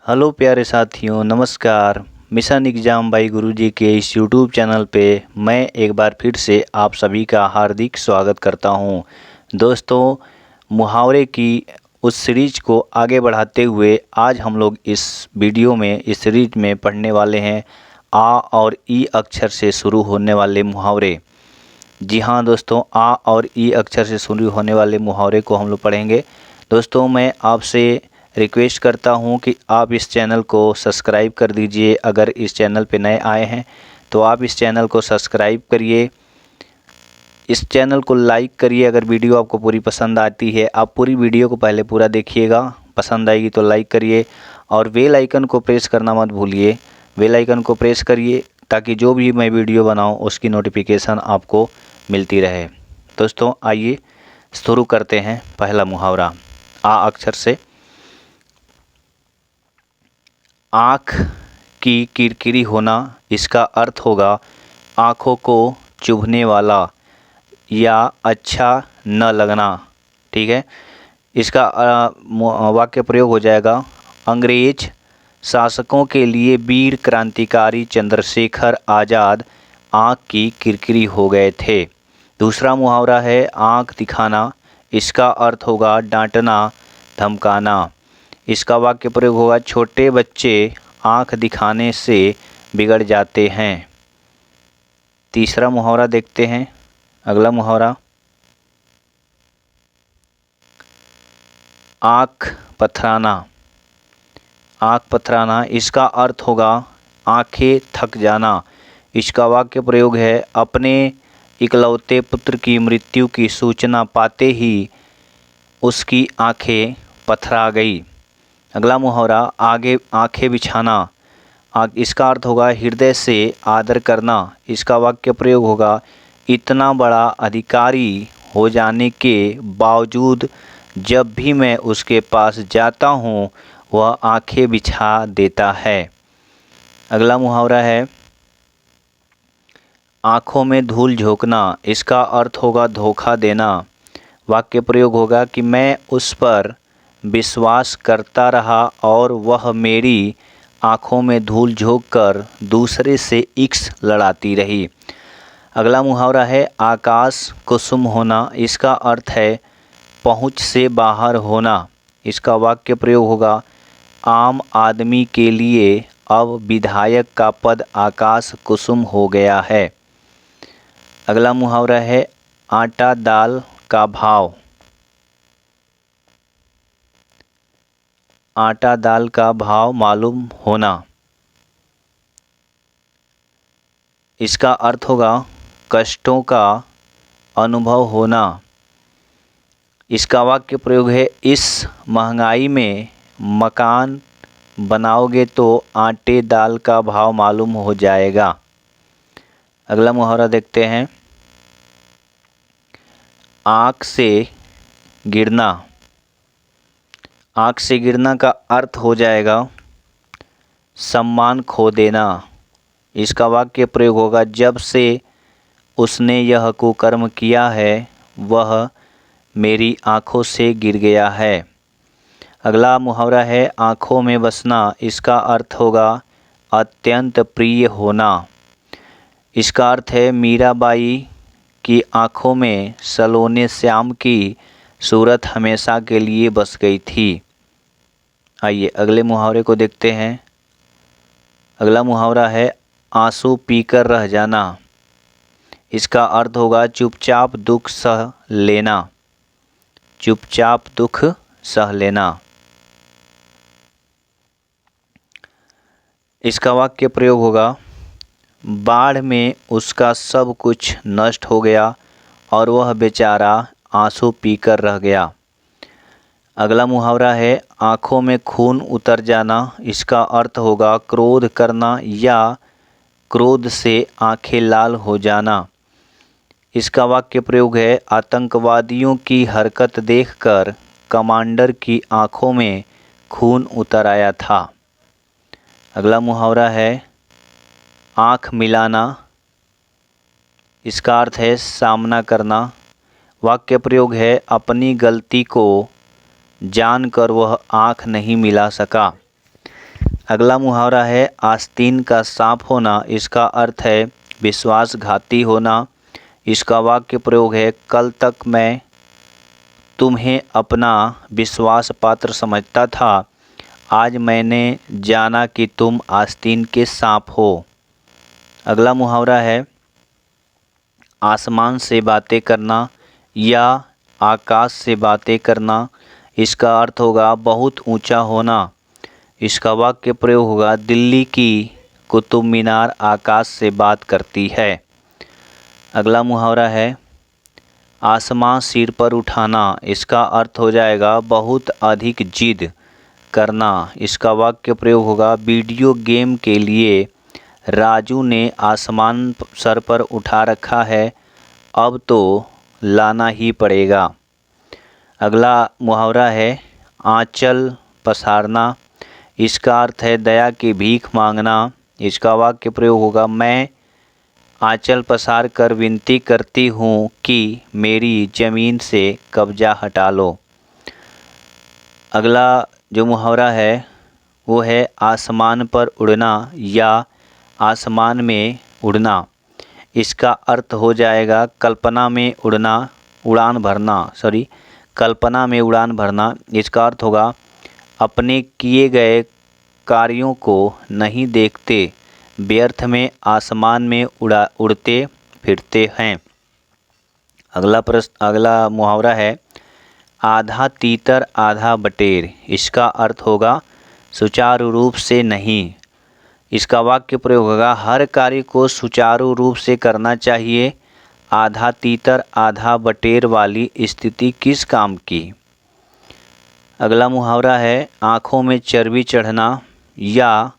Hello प्यारे साथियों, नमस्कार। मिशन एग्ज़ाम बाई गुरुजी के इस यूट्यूब चैनल पे मैं एक बार फिर से आप सभी का हार्दिक स्वागत करता हूं। दोस्तों, मुहावरे की उस सीरीज को आगे बढ़ाते हुए आज हम लोग इस वीडियो में इस सीरीज में पढ़ने वाले हैं आ और ई अक्षर से शुरू होने वाले मुहावरे। जी हाँ दोस्तों, आ और ई अक्षर से शुरू होने वाले मुहावरे को हम लोग पढ़ेंगे। दोस्तों, मैं आपसे रिक्वेस्ट करता हूं कि आप इस चैनल को सब्सक्राइब कर दीजिए। अगर इस चैनल पे नए आए हैं तो आप इस चैनल को सब्सक्राइब करिए, इस चैनल को लाइक करिए। अगर वीडियो आपको पूरी पसंद आती है, आप पूरी वीडियो को पहले पूरा देखिएगा, पसंद आएगी तो लाइक करिए और बेल आइकन को प्रेस करना मत भूलिए। बेल आइकन को प्रेस करिए ताकि जो भी मैं वीडियो बनाऊं उसकी नोटिफिकेशन आपको मिलती रहे। दोस्तों, आइए शुरू करते हैं। पहला मुहावरा आ अक्षर से। आँख की किरकिरी होना, इसका अर्थ होगा आँखों को चुभने वाला या अच्छा न लगना। ठीक है, इसका वाक्य प्रयोग हो जाएगा, अंग्रेज शासकों के लिए वीर क्रांतिकारी चंद्रशेखर आज़ाद आँख की किरकिरी हो गए थे। दूसरा मुहावरा है आँख दिखाना, इसका अर्थ होगा डांटना धमकाना। इसका वाक्य प्रयोग होगा, छोटे बच्चे आँख दिखाने से बिगड़ जाते हैं। तीसरा मुहावरा देखते हैं। अगला मुहावरा आँख पथराना। आँख पथराना, इसका अर्थ होगा आँखें थक जाना। इसका वाक्य प्रयोग है, अपने इकलौते पुत्र की मृत्यु की सूचना पाते ही उसकी आँखें पथरा गई। अगला मुहावरा आगे आँखें बिछाना। इसका अर्थ होगा हृदय से आदर करना। इसका वाक्य प्रयोग होगा, इतना बड़ा अधिकारी हो जाने के बावजूद जब भी मैं उसके पास जाता हूँ वह आँखें बिछा देता है। अगला मुहावरा है आँखों में धूल झोंकना। इसका अर्थ होगा धोखा देना। वाक्य प्रयोग होगा कि मैं उस पर विश्वास करता रहा और वह मेरी आँखों में धूल झोंककर दूसरे से इश्क लड़ाती रही। अगला मुहावरा है आकाश कुसुम होना। इसका अर्थ है पहुँच से बाहर होना। इसका वाक्य प्रयोग होगा, आम आदमी के लिए अब विधायक का पद आकाश कुसुम हो गया है। अगला मुहावरा है आटा दाल का भाव। आटा दाल का भाव मालूम होना। इसका अर्थ होगा कष्टों का अनुभव होना। इसका वाक्य प्रयोग है, इस महंगाई में मकान बनाओगे तो आटे दाल का भाव मालूम हो जाएगा। अगला मुहावरा देखते हैं आँख से गिरना। आँख से गिरना का अर्थ हो जाएगा सम्मान खो देना। इसका वाक्य प्रयोग होगा, जब से उसने यह कुकर्म किया है वह मेरी आँखों से गिर गया है। अगला मुहावरा है आँखों में बसना। इसका अर्थ होगा अत्यंत प्रिय होना। इसका अर्थ है मीराबाई की आँखों में सलोने श्याम की सूरत हमेशा के लिए बस गई थी। आइए अगले मुहावरे को देखते हैं। अगला मुहावरा है आंसू पीकर रह जाना। इसका अर्थ होगा चुपचाप दुख सह लेना। चुपचाप दुख सह लेना। इसका वाक्य प्रयोग होगा, बाढ़ में उसका सब कुछ नष्ट हो गया और वह बेचारा आंसू पीकर रह गया। अगला मुहावरा है आँखों में खून उतर जाना। इसका अर्थ होगा क्रोध करना या क्रोध से आँखें लाल हो जाना। इसका वाक्य प्रयोग है, आतंकवादियों की हरकत देखकर कमांडर की आँखों में खून उतर आया था। अगला मुहावरा है आँख मिलाना। इसका अर्थ है सामना करना। वाक्य प्रयोग है, अपनी गलती को जानकर वह आँख नहीं मिला सका। अगला मुहावरा है आस्तीन का सांप होना। इसका अर्थ है विश्वासघाती होना। इसका वाक्य प्रयोग है कल तक मैं तुम्हें अपना विश्वास पात्र समझता था, आज मैंने जाना कि तुम आस्तीन के सांप हो। अगला मुहावरा है आसमान से बातें करना या आकाश से बातें करना। इसका अर्थ होगा बहुत ऊंचा होना। इसका वाक्य प्रयोग होगा दिल्ली की कुतुब मीनार आकाश से बात करती है। अगला मुहावरा है आसमां सिर पर उठाना। इसका अर्थ हो जाएगा बहुत अधिक जिद करना। इसका वाक्य प्रयोग होगा वीडियो गेम के लिए राजू ने आसमान सर पर उठा रखा है, अब तो लाना ही पड़ेगा। अगला मुहावरा है आंचल पसारना। इसका अर्थ है दया की भीख मांगना। इसका वाक्य प्रयोग होगा मैं आंचल पसार कर विनती करती हूँ कि मेरी ज़मीन से कब्जा हटा लो। अगला जो मुहावरा है वो है आसमान पर उड़ना या आसमान में उड़ना। इसका अर्थ हो जाएगा कल्पना में उड़ान भरना। इसका अर्थ होगा अपने किए गए कार्यों को नहीं देखते, व्यर्थ में आसमान में उड़ते फिरते हैं। अगला मुहावरा है आधा तीतर आधा बटेर। इसका अर्थ होगा सुचारू रूप से नहीं। इसका वाक्य प्रयोग होगा हर कार्य को सुचारू रूप से करना चाहिए, आधा तीतर आधा बटेर वाली स्थिति किस काम की। अगला मुहावरा है आँखों में चर्बी चढ़ना या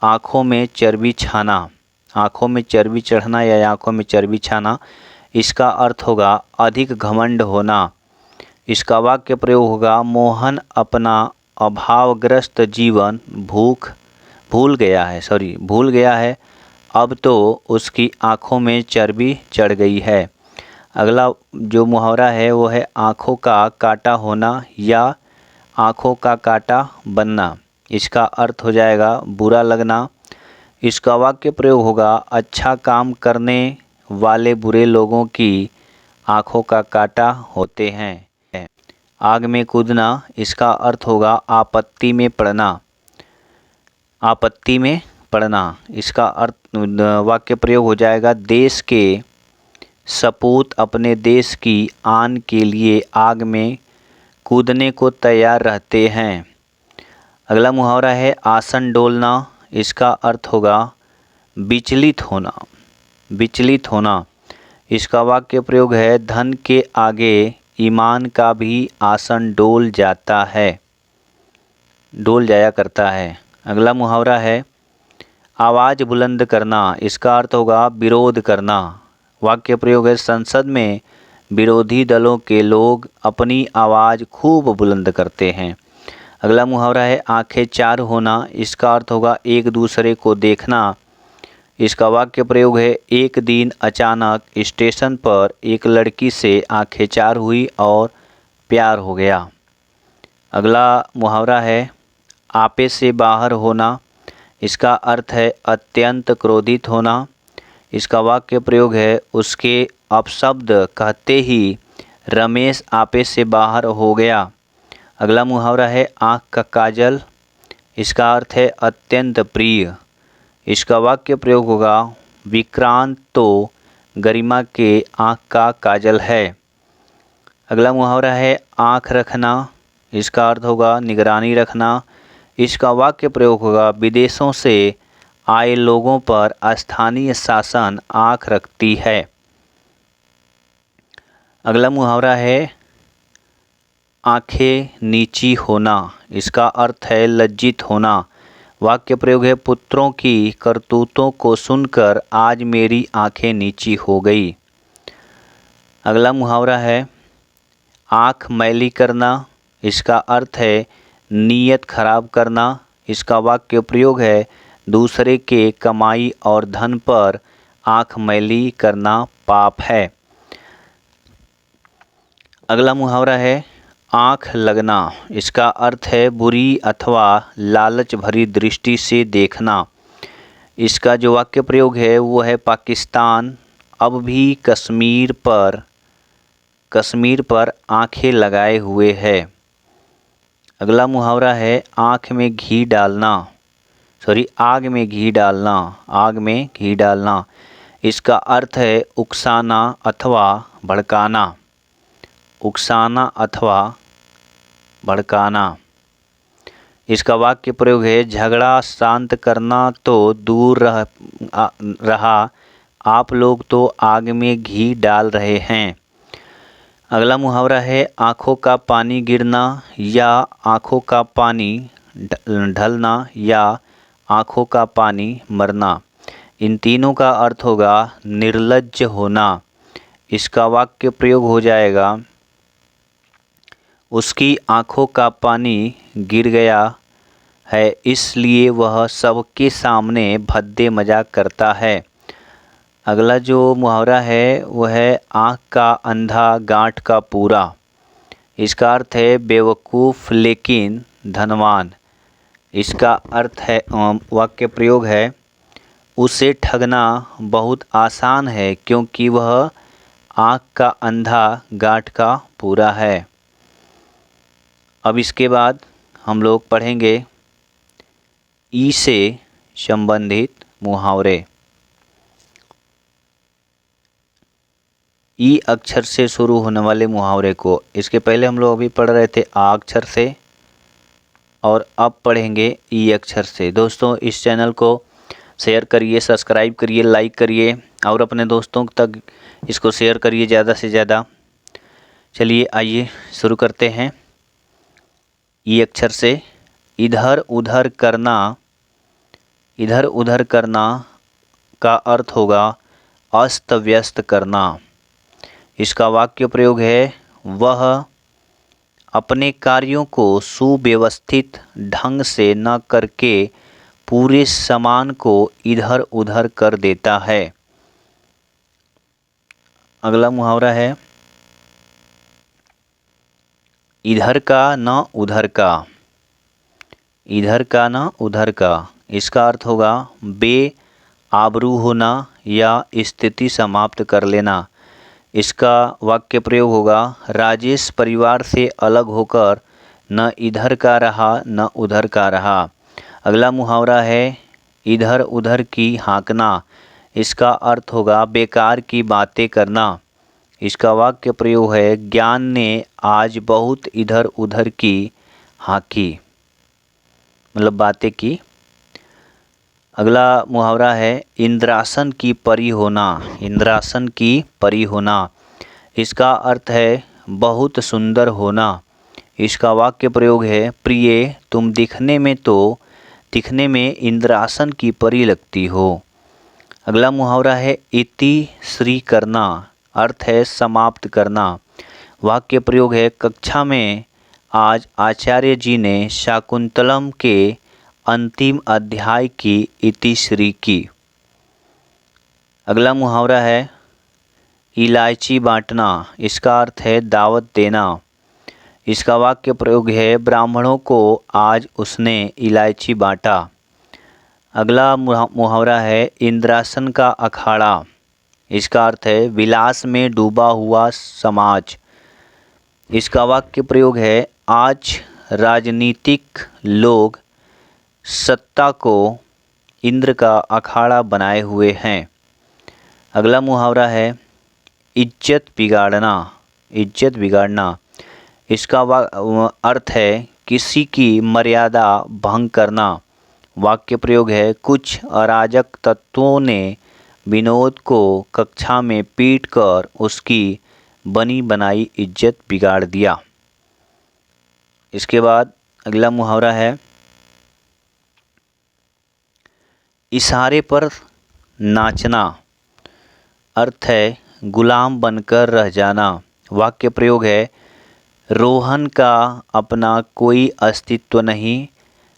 आँखों में चर्बी छाना। आँखों में चर्बी चढ़ना या आँखों में चर्बी छाना। इसका अर्थ होगा अधिक घमंड होना। इसका वाक्य प्रयोग होगा मोहन अपना अभावग्रस्त जीवन भूल गया है, अब तो उसकी आँखों में चर्बी चढ़ गई है। अगला जो मुहावरा है वो है आँखों का काटा होना या आँखों का काटा बनना। इसका अर्थ हो जाएगा बुरा लगना। इसका वाक्य प्रयोग होगा अच्छा काम करने वाले बुरे लोगों की आँखों का काटा होते हैं। आग में कूदना। इसका अर्थ होगा आपत्ति में पड़ना। इसका अर्थ वाक्य प्रयोग हो जाएगा देश के सपूत अपने देश की आन के लिए आग में कूदने को तैयार रहते हैं। अगला मुहावरा है आसन डोलना। इसका अर्थ होगा विचलित होना। इसका वाक्य प्रयोग है धन के आगे ईमान का भी आसन डोल जाया करता है। अगला मुहावरा है आवाज़ बुलंद करना। इसका अर्थ होगा विरोध करना। वाक्य प्रयोग है संसद में विरोधी दलों के लोग अपनी आवाज़ खूब बुलंद करते हैं। अगला मुहावरा है आंखें चार होना। इसका अर्थ होगा एक दूसरे को देखना। इसका वाक्य प्रयोग है एक दिन अचानक स्टेशन पर एक लड़की से आंखें चार हुई और प्यार हो गया। अगला मुहावरा है आपे से बाहर होना। इसका अर्थ है अत्यंत क्रोधित होना। इसका वाक्य प्रयोग है उसके अपशब्द कहते ही रमेश आपे से बाहर हो गया। अगला मुहावरा है आँख का काजल। इसका अर्थ है अत्यंत प्रिय। इसका वाक्य प्रयोग होगा विक्रांत तो गरिमा के आँख का काजल है। अगला मुहावरा है आँख रखना। इसका अर्थ होगा निगरानी रखना। इसका वाक्य प्रयोग होगा विदेशों से आए लोगों पर स्थानीय शासन आँख रखती है। अगला मुहावरा है आंखें नीची होना। इसका अर्थ है लज्जित होना। वाक्य प्रयोग है पुत्रों की करतूतों को सुनकर आज मेरी आंखें नीची हो गई। अगला मुहावरा है आँख मैली करना। इसका अर्थ है नीयत खराब करना। इसका वाक्य प्रयोग है दूसरे के कमाई और धन पर आँख मैली करना पाप है। अगला मुहावरा है आँख लगना, इसका अर्थ है बुरी अथवा लालच भरी दृष्टि से देखना। इसका जो वाक्य प्रयोग है वो है पाकिस्तान अब भी कश्मीर पर आंखें लगाए हुए है। अगला मुहावरा है आग में घी डालना। इसका अर्थ है उकसाना अथवा भड़काना। इसका वाक्य प्रयोग है झगड़ा शांत करना तो दूर रहा, आप लोग तो आग में घी डाल रहे हैं। अगला मुहावरा है आँखों का पानी गिरना या आँखों का पानी ढलना या आँखों का पानी मरना। इन तीनों का अर्थ होगा निर्लज्ज होना। इसका वाक्य प्रयोग हो जाएगा उसकी आँखों का पानी गिर गया है इसलिए वह सबके सामने भद्दे मजाक करता है। अगला जो मुहावरा है वह है आँख का अंधा गांठ का पूरा। इसका अर्थ है बेवकूफ़ लेकिन धनवान। इसका अर्थ है वाक्य प्रयोग है उसे ठगना बहुत आसान है क्योंकि वह आँख का अंधा गांठ का पूरा है। अब इसके बाद हम लोग पढ़ेंगे ई से संबंधित मुहावरे। ई अक्षर से शुरू होने वाले मुहावरे को, इसके पहले हम लोग अभी पढ़ रहे थे आ अक्षर से और अब पढ़ेंगे ई अक्षर से। दोस्तों इस चैनल को शेयर करिए, सब्सक्राइब करिए, लाइक करिए और अपने दोस्तों तक इसको शेयर करिए ज़्यादा से ज़्यादा। चलिए आइए शुरू करते हैं। ई अक्षर से इधर उधर करना का अर्थ होगा अस्त व्यस्त करना। इसका वाक्य प्रयोग है वह अपने कार्यों को सुव्यवस्थित ढंग से न करके पूरे सामान को इधर उधर कर देता है। अगला मुहावरा है इधर का न उधर का। इसका अर्थ होगा बेआबरू होना या स्थिति समाप्त कर लेना। इसका वाक्य प्रयोग होगा राजेश परिवार से अलग होकर न इधर का रहा न उधर का रहा। अगला मुहावरा है इधर उधर की हाँकना। इसका अर्थ होगा बेकार की बातें करना। इसका वाक्य प्रयोग है ज्ञान ने आज बहुत इधर उधर की हाँकी, मतलब बातें की। अगला मुहावरा है इंद्रासन की परी होना। इसका अर्थ है बहुत सुंदर होना। इसका वाक्य प्रयोग है प्रिय तुम दिखने में इंद्रासन की परी लगती हो। अगला मुहावरा है इति श्री करना, अर्थ है समाप्त करना। वाक्य प्रयोग है कक्षा में आज आचार्य जी ने शाकुंतलम के अंतिम अध्याय की इतिश्री की। अगला मुहावरा है इलायची बांटना। इसका अर्थ है दावत देना। इसका वाक्य प्रयोग है ब्राह्मणों को आज उसने इलायची बांटा। अगला मुहावरा है इंद्रासन का अखाड़ा। इसका अर्थ है विलास में डूबा हुआ समाज। इसका वाक्य प्रयोग है आज राजनीतिक लोग सत्ता को इंद्र का अखाड़ा बनाए हुए हैं। अगला मुहावरा है इज्जत बिगाड़ना। इसका अर्थ है किसी की मर्यादा भंग करना। वाक्य प्रयोग है कुछ अराजक तत्वों ने विनोद को कक्षा में पीटकर उसकी बनी बनाई इज्जत बिगाड़ दिया। इसके बाद अगला मुहावरा है इशारे पर नाचना। अर्थ है गुलाम बनकर रह जाना। वाक्य प्रयोग है रोहन का अपना कोई अस्तित्व नहीं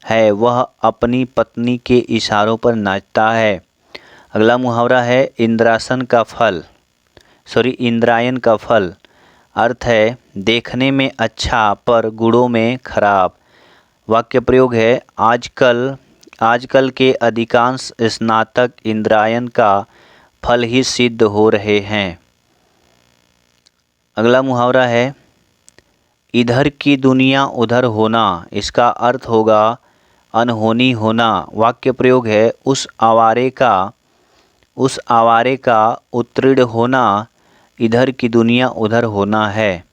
है, वह अपनी पत्नी के इशारों पर नाचता है। अगला मुहावरा है इंद्रायन का फल। अर्थ है देखने में अच्छा पर गुणों में खराब। वाक्य प्रयोग है आजकल के अधिकांश स्नातक इंद्रायण का फल ही सिद्ध हो रहे हैं। अगला मुहावरा है इधर की दुनिया उधर होना। इसका अर्थ होगा अनहोनी होना। वाक्य प्रयोग है उस आवारे का उत्तीर्ण होना इधर की दुनिया उधर होना है।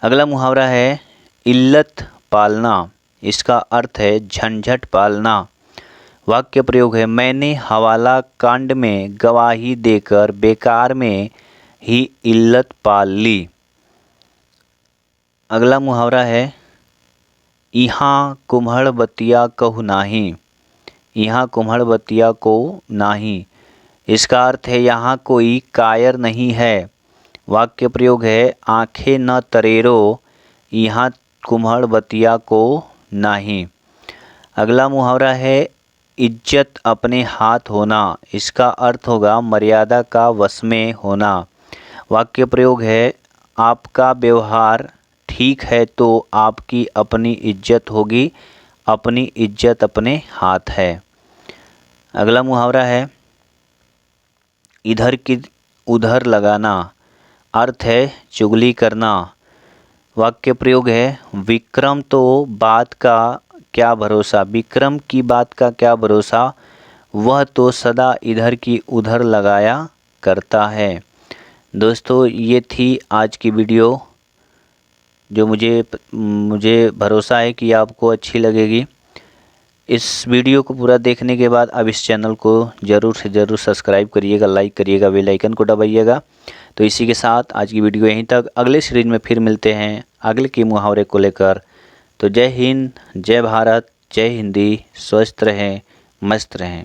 अगला मुहावरा है इल्लत पालना। इसका अर्थ है झंझट पालना। वाक्य प्रयोग है मैंने हवाला कांड में गवाही देकर बेकार में ही इल्लत पाल ली। अगला मुहावरा है यहाँ कुम्हड़ बतिया कहु नाही। यहाँ कुम्हड़ बतिया को नाही। इसका अर्थ है यहाँ कोई कायर नहीं है। वाक्य प्रयोग है आंखें न तरेरो यहाँ कुम्हड़ बतिया को नाही। अगला मुहावरा है इज्जत अपने हाथ होना। इसका अर्थ होगा मर्यादा का वश में होना। वाक्य प्रयोग है आपका व्यवहार ठीक है तो आपकी अपनी इज्जत होगी। अपनी इज्जत अपने हाथ है। अगला मुहावरा है इधर की उधर लगाना। अर्थ है चुगली करना। वाक्य प्रयोग है विक्रम तो बात का क्या भरोसा। विक्रम की बात का क्या भरोसा, वह तो सदा इधर की उधर लगाया करता है। दोस्तों ये थी आज की वीडियो जो मुझे भरोसा है कि आपको अच्छी लगेगी। इस वीडियो को पूरा देखने के बाद अब इस चैनल को ज़रूर से ज़रूर सब्सक्राइब करिएगा, लाइक करिएगा, बेल आइकन को दबाइएगा। तो इसी के साथ आज की वीडियो यहीं तक। अगले सीरीज में फिर मिलते हैं अगले के मुहावरे को लेकर। तो जय हिंद, जय भारत, जय हिंदी। स्वस्थ रहें, मस्त रहें।